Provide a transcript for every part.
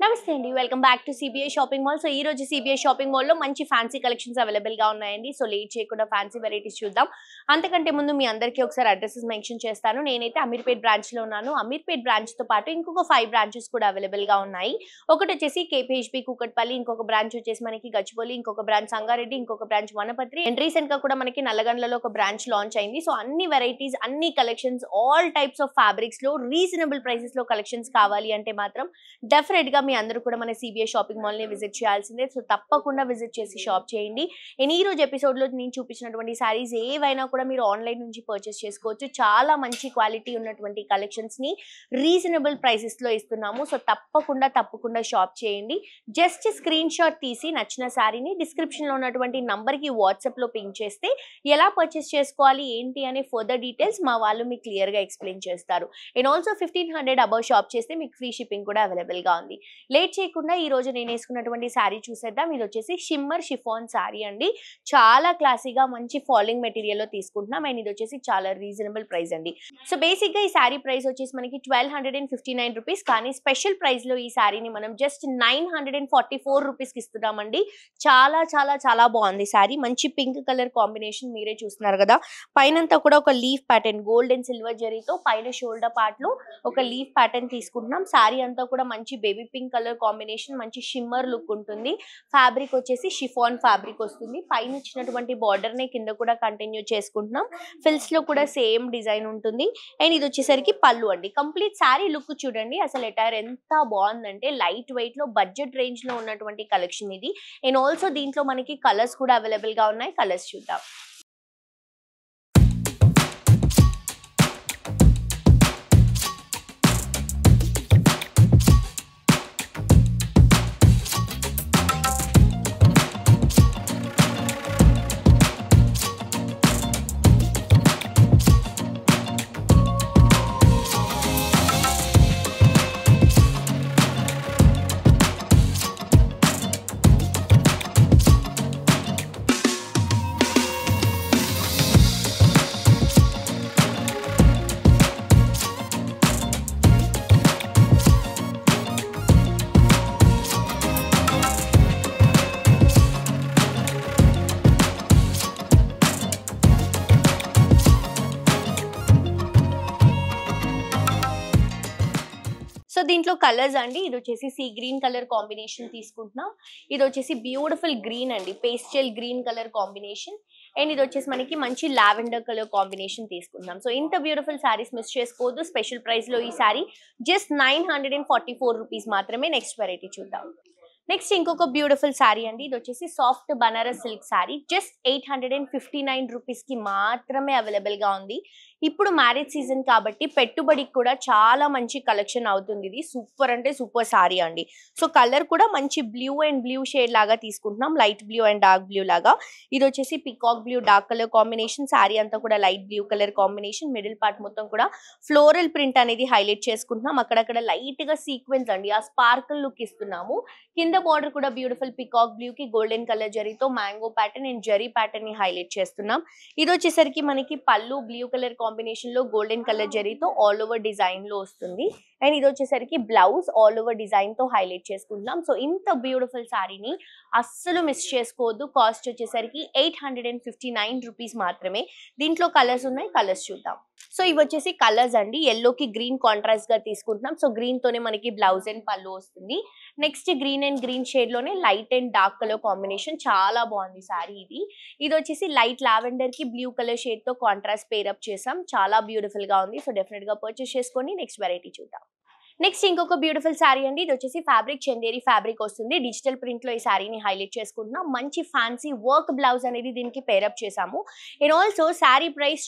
నమస్తే అండి welcome back to CBI shopping mall. So ఈ రోజు సిబిఐ షాపింగ్ మాల్ లో మంచి ఫ్యాన్సీ కలెక్షన్స్ అవైలబుల్ గా ఉన్నాయండి. సో లేట్ చేయకుండా ఫ్యాన్సీ వెరైటీస్ చూద్దాం. అంతకంటే ముందు మీ అందరికీ ఒకసారి అడ్రసెస్ మెన్షన్ చేస్తాను. నేనైతే అమీర్పేట్ బ్రాంచ్ లో ఉన్నాను. అమీర్పేట్ బ్రాంచ్ తో పాటు ఇంకొక 5 బ్రాంచెస్ కూడా అవైలబుల్ గా ఉన్నాయి. ఒకటి వచ్చేసి కేపీహెచ్బి కూకట్పల్లి, ఇంకొక బ్రాంచ్ వచ్చేసి మనకి గచ్చిబౌలి, ఇంకొక బ్రాంచ్ సంగారెడ్డి, ఇంకొక బ్రాంచ్ వనపత్రి అండ్ రీసెంట్ గా కూడా మనకి నల్లగండ్లలో ఒక బ్రాంచ్ లాంచ్ అయింది. సో అన్ని వెరైటీస్, అన్ని collections, all types of fabrics లో రీజనబుల్ ప్రైసెస్ లో కలెక్షన్స్ కావాలి అంటే మాత్రం డెఫినెట్ గా మీ అందరూ కూడా మన సిబిఐ షాపింగ్ మాల్ ని విజిట్ చేయాల్సిందే. సో తప్పకుండా విజిట్ చేసి షాప్ చేయండి. అండ్ ఈ రోజు ఎపిసోడ్ లో నేను చూపించినటువంటి సారీస్ ఏవైనా కూడా మీరు ఆన్లైన్ నుంచి పర్చేస్ చేసుకోవచ్చు. చాలా మంచి క్వాలిటీ ఉన్నటువంటి కలెక్షన్స్ ని రీజనబుల్ ప్రైసెస్ లో ఇస్తున్నాము. సో తప్పకుండా షాప్ చేయండి. జస్ట్ స్క్రీన్ షాట్ తీసి నచ్చిన సారీని డిస్క్రిప్షన్ లో ఉన్నటువంటి నంబర్ కి వాట్సాప్ లో పింక్ చేస్తే ఎలా పర్చేస్ చేసుకోవాలి ఏంటి అనే ఫర్దర్ డీటెయిల్స్ మా వాళ్ళు మీకు క్లియర్ గా ఎక్స్ప్లెయిన్ చేస్తారు. అండ్ ఆల్సో 1500 అబౌవ్ షాప్ చేస్తే మీకు ఫ్రీ షిప్పింగ్ కూడా అవైలబుల్ గా ఉంది. లేట్ చేయకుండా ఈ రోజు నేను వేసుకున్నటువంటి శారీ చూసేద్దాం. ఇది వచ్చేసి షిమ్మర్ షిఫాన్ శారీ అండి. చాలా క్లాసీగా మంచి ఫాలింగ్ మెటీరియల్ లో తీసుకుంటున్నాం. అండ్ ఇది వచ్చేసి చాలా రీజనబుల్ ప్రైస్ అండి. సో బేసిక్ గా ఈ శారీ ప్రైస్ వచ్చేసి మనకి 1259 రూపీస్, కానీ స్పెషల్ ప్రైస్ లో ఈ శారీని మనం జస్ట్ 944 రూపీస్ కి ఇస్తున్నామండి. చాలా బాగుంది శారీ. మంచి పింక్ కలర్ కాంబినేషన్ మీరే చూస్తున్నారు కదా. పైనంతా కూడా ఒక leaf pattern gold and silver జరీతో పైన షోల్డర్ పార్ట్ లో ఒక లీఫ్ ప్యాటర్న్ తీసుకుంటున్నాం. శారీ అంతా కూడా మంచి బేబీ పింక్ కలర్ కాంబినేషన్, మంచి షిమ్మర్ లుక్ ఉంటుంది. ఫ్యాబ్రిక్ వచ్చేసి షిఫాన్ ఫ్యాబ్రిక్ వస్తుంది. పైన ఇచ్చినటువంటి బార్డర్ నే కింద కూడా కంటిన్యూ చేసుకుంటున్నాం. ఫిల్స్ లో కూడా సేమ్ డిజైన్ ఉంటుంది. అండ్ ఇది వచ్చేసరికి పళ్ళు అండి. కంప్లీట్ శారీ లుక్ చూడండి. అసలు అటైర్ ఎంత బాగుందంటే లైట్ వెయిట్ లో బడ్జెట్ రేంజ్ లో ఉన్నటువంటి కలెక్షన్ ఇది. అండ్ ఆల్సో దీంట్లో మనకి కలర్స్ కూడా అవైలబుల్ గా ఉన్నాయి. కలర్స్ చూద్దాం. సో దీంట్లో కలర్స్ అండి. ఇది వచ్చేసి సీ గ్రీన్ కలర్ కాంబినేషన్ తీసుకుంటున్నాం. ఇది వచ్చేసి బ్యూటిఫుల్ గ్రీన్ అండి, pastel green colour combination. And ఇది వచ్చేసి మనకి మంచి లావెండర్ కలర్ కాంబినేషన్ తీసుకుంటున్నాం. సో ఇంత బ్యూటిఫుల్ శారీస్ మిస్ చేసుకోవద్దు. స్పెషల్ ప్రైస్ లో ఈ శారీ జస్ట్ 944 రూపీస్ మాత్రమే. నెక్స్ట్ వెరైటీ చూద్దాం. నెక్స్ట్ ఇంకొక బ్యూటిఫుల్ శారీ అండి. ఇది వచ్చేసి soft Banaras silk sari. Just 859 rupees కి మాత్రమే అవైలబుల్ గా ఉంది. ఇప్పుడు మ్యారేజ్ సీజన్ కాబట్టి పెట్టుబడికి కూడా చాలా మంచి కలెక్షన్ అవుతుంది. ఇది సూపర్ అంటే సూపర్ శారీ అండి. సో కలర్ కూడా మంచి బ్లూ అండ్ బ్లూ షేడ్ లాగా తీసుకుంటున్నాం. Light blue and dark blue లాగా. ఇది వచ్చేసి peacock blue dark colour combination. Sari అంతా కూడా light blue colour combination. Middle part మొత్తం కూడా ఫ్లోరల్ ప్రింట్ అనేది హైలైట్ చేసుకుంటున్నాం. అక్కడక్కడ లైట్ గా సీక్వెన్స్ అండి, ఆ స్పార్కల్ లుక్ ఇస్తున్నాము. కింద బార్డర్ కూడా బ్యూటిఫుల్ పికాక్ బ్లూ కి గోల్డెన్ కలర్ జరీతో mango pattern and zari pattern ని హైలైట్ చేస్తున్నాం. ఇది వచ్చేసరికి మనకి పళ్ళు బ్లూ కలర్ కాంబినేషన్ లో గోల్డెన్ కలర్ జరీతో ఆల్ ఓవర్ డిజైన్ లో వస్తుంది. అండ్ ఇది వచ్చేసరికి బ్లౌజ్ ఆల్ ఓవర్ డిజైన్ తో హైలైట్ చేసుకుంటున్నాం. సో ఇంత బ్యూటిఫుల్ శారీని అస్సలు మిస్ చేసుకోవద్దు. కాస్ట్ వచ్చేసరికి 859 రూపీస్ మాత్రమే. దీంట్లో కలర్స్ ఉన్నాయి. కలర్స్ చూద్దాం. సో ఇవి వచ్చేసి కలర్స్ అండి. ఎల్లోకి గ్రీన్ కాంట్రాస్ట్ గా తీసుకుంటున్నాం. సో గ్రీన్ తోనే మనకి బ్లౌజ్ అండ్ పళ్ళు వస్తుంది. Next green and green shade లోనే light and dark colour combination. చాలా బాగుంది శారీ ఇది. ఇది వచ్చేసి లైట్ లావెండర్ కి బ్లూ కలర్ షేడ్ తో కాంట్రాస్ట్ పేరప్ చేసాం. చాలా బ్యూటిఫుల్ గా ఉంది. సో డెఫినెట్ గా పర్చేస్ చేసుకోండి. నెక్స్ట్ వెరైటీ చూద్దాం. నెక్స్ట్ ఇంకొక బ్యూటిఫుల్ శారీ అండి. ఇది వచ్చేసి ఫ్యాబ్రిక్ చందేరి ఫ్యాబ్రిక్ వస్తుంది. డిజిటల్ ప్రింట్ లో ఈ శారీని హైలైట్ చేసుకుంటున్నాం. మంచి ఫ్యాన్సీ వర్క్ బ్లౌజ్ అనేది దీనికి పేరప్ చేసాము. అండ్ ఆల్సో శారీ ప్రైస్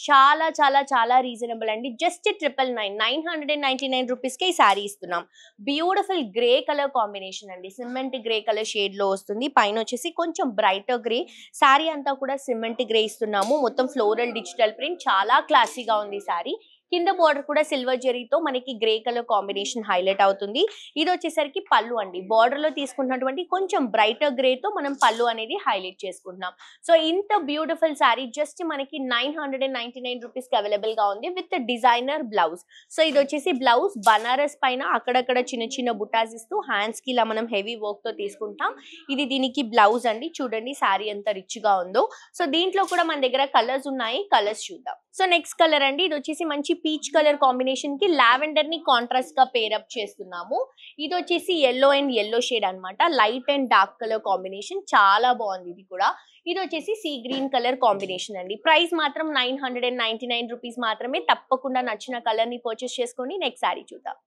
చాలా రీజనబుల్ అండి. జస్ట్ 999 రూపీస్ కి ఈ శారీ ఇస్తున్నాం. బ్యూటిఫుల్ గ్రే కలర్ కాంబినేషన్ అండి. సిమెంట్ గ్రే కలర్ షేడ్ లో వస్తుంది. పైన వచ్చేసి కొంచెం బ్రైటర్ గ్రే. శారీ అంతా కూడా సిమెంట్ గ్రే ఇస్తున్నాము. మొత్తం ఫ్లోరల్ డిజిటల్ ప్రింట్. చాలా క్లాసీగా ఉంది శారీ. కింద బార్డర్ కూడా సిల్వర్ జరీతో మనకి గ్రే కలర్ కాంబినేషన్ హైలైట్ అవుతుంది. ఇది వచ్చేసరికి పళ్ళు అండి. బార్డర్ లో తీసుకున్నటువంటి కొంచెం బ్రైటర్ గ్రే తో మనం పళ్ళు అనేది హైలైట్ చేసుకుంటున్నాం. సో ఇంత బ్యూటిఫుల్ సారీ జస్ట్ మనకి 999 రూపీస్ కి అవైలబుల్ గా ఉంది విత్ డిజైనర్ బ్లౌజ్. సో ఇది వచ్చేసి బ్లౌజ్ బనారస్ పైన అక్కడక్కడ చిన్న చిన్న బుటాస్ ఇస్తూ హ్యాండ్స్ కి ఇలా మనం హెవీ వర్క్ తో తీసుకుంటాం. ఇది దీనికి బ్లౌజ్ అండి. చూడండి సారీ ఎంత రిచ్ గా ఉందో. సో దీంట్లో కూడా మన దగ్గర కలర్స్ ఉన్నాయి, కలర్స్ చూద్దాం. సో నెక్స్ట్ కలర్ అండి, ఇది వచ్చేసి మంచి పీచ్ కలర్ కాంబినేషన్ కి లావెండర్ ని కాంట్రాస్ట్ గా పేరప్ చేస్తున్నాము. ఇది వచ్చేసి ఎల్లో అండ్ ఎల్లో షేడ్ అన్నమాట. Light and dark colour combination చాలా బాగుంది ఇది కూడా. ఇది వచ్చేసి సీ గ్రీన్ కలర్ కాంబినేషన్ అండి. ప్రైస్ మాత్రం 999 రూపీస్ మాత్రమే. తప్పకుండా నచ్చిన కలర్ ని పర్చేస్ చేసుకోండి. నెక్స్ట్ సారీ చూద్దాం.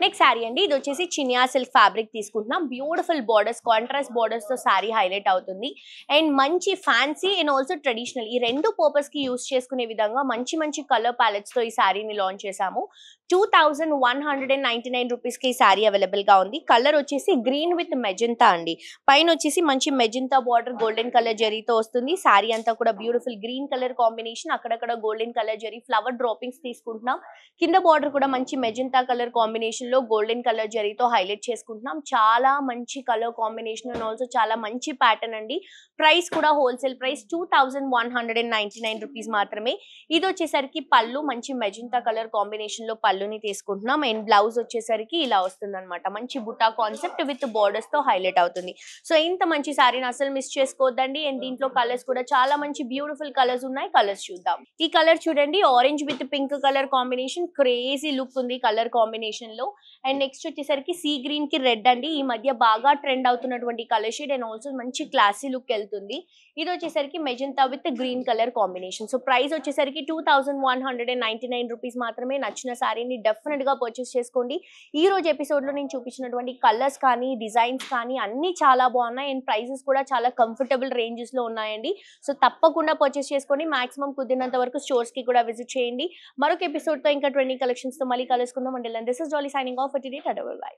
నెక్స్ట్ శారీ అండి, ఇది వచ్చేసి చినియా సిల్క్ ఫ్యాబ్రిక్ తీసుకుంటున్నాం. బ్యూటిఫుల్ బార్డర్స్, కాంట్రాస్ట్ బార్డర్స్ తో శారీ హైలైట్ అవుతుంది. అండ్ మంచి ఫ్యాన్సీ అండ్ ఆల్సో ట్రెడిషనల్ ఈ రెండు పర్పస్ కి యూస్ చేసుకునే విధంగా మంచి మంచి కలర్ ప్యాలెట్స్ తో ఈ శారీని లాంచ్ చేసాము. 2199 రూపీస్ కి ఈ శారీ అవైలబుల్ గా ఉంది. కలర్ వచ్చేసి గ్రీన్ విత్ మెజెంతా అండి. పైన వచ్చేసి మంచి మెజెంతా బార్డర్ గోల్డెన్ కలర్ జరీతో వస్తుంది. శారీ అంతా కూడా బ్యూటిఫుల్ గ్రీన్ కలర్ కాంబినేషన్, అక్కడక్కడ golden colour zari flower droppings తీసుకుంటున్నాం. కింద బార్డర్ కూడా మంచి మెజెంతా కలర్ కాంబినేషన్ లో గోల్డెన్ కలర్ జరీతో హైలైట్ చేసుకుంటున్నాం. చాలా మంచి కలర్ కాంబినేషన్ అండ్ ఆల్సో చాలా మంచి ప్యాటర్న్ అండి. ప్రైస్ కూడా హోల్సేల్ ప్రైస్ 2199 రూపీస్ మాత్రమే. ఇది వచ్చేసరికి పళ్ళు మంచి మెజెంతా కలర్ కాంబినేషన్ లో పళ్ళుని తీసుకుంటున్నాం. అండ్ బ్లౌజ్ వచ్చేసరికి ఇలా వస్తుంది అనమాట. మంచి బుటా కాన్సెప్ట్ విత్ బోర్డర్స్ తో హైలైట్ అవుతుంది. సో ఇంత మంచి సారీని అసలు మిస్ చేసుకోవద్దండి. అండ్ దీంట్లో కలర్స్ కూడా చాలా మంచి బ్యూటిఫుల్ కలర్స్ ఉన్నాయి, కలర్స్ చూద్దాం. ఈ కలర్ చూడండి, orange with pink colour combination, crazy look ఉంది కలర్ కాంబినేషన్ లో. అండ్ నెక్స్ట్ వచ్చేసరికి సీ గ్రీన్ కి రెడ్ అండి. ఈ మధ్య బాగా ట్రెండ్ అవుతున్నటువంటి కలర్ షేడ్ అండ్ ఆల్సో మంచి క్లాసీ లుక్ వెళ్తుంది. ఇది వచ్చేసరికి magenta with green colour combination. So price వచ్చేసరికి 2199 రూపీస్ మాత్రమే. నచ్చిన సారీని డెఫినెట్ గా పర్చేస్ చేసుకోండి. ఈ రోజు ఎపిసోడ్ లో నేను చూపించినటువంటి కలర్స్ కానీ డిజైన్స్ కానీ అన్ని చాలా బాగున్నాయి. అండ్ ప్రైసెస్ కూడా చాలా కంఫర్టబుల్ రేంజెస్ లో ఉన్నాయండి. సో తప్పకుండా పర్చేస్ చేసుకోండి. మాక్సిమం కుదిరినంత వరకు స్టోర్స్ కి కూడా విజిట్ చేయండి. మరొక ఎపిసోడ్ తో ఇంకా ట్రెండింగ్ కలెక్షన్స్ తో మళ్ళీ కలుసుకుందాం. And this is jolly signing off for today. Bye.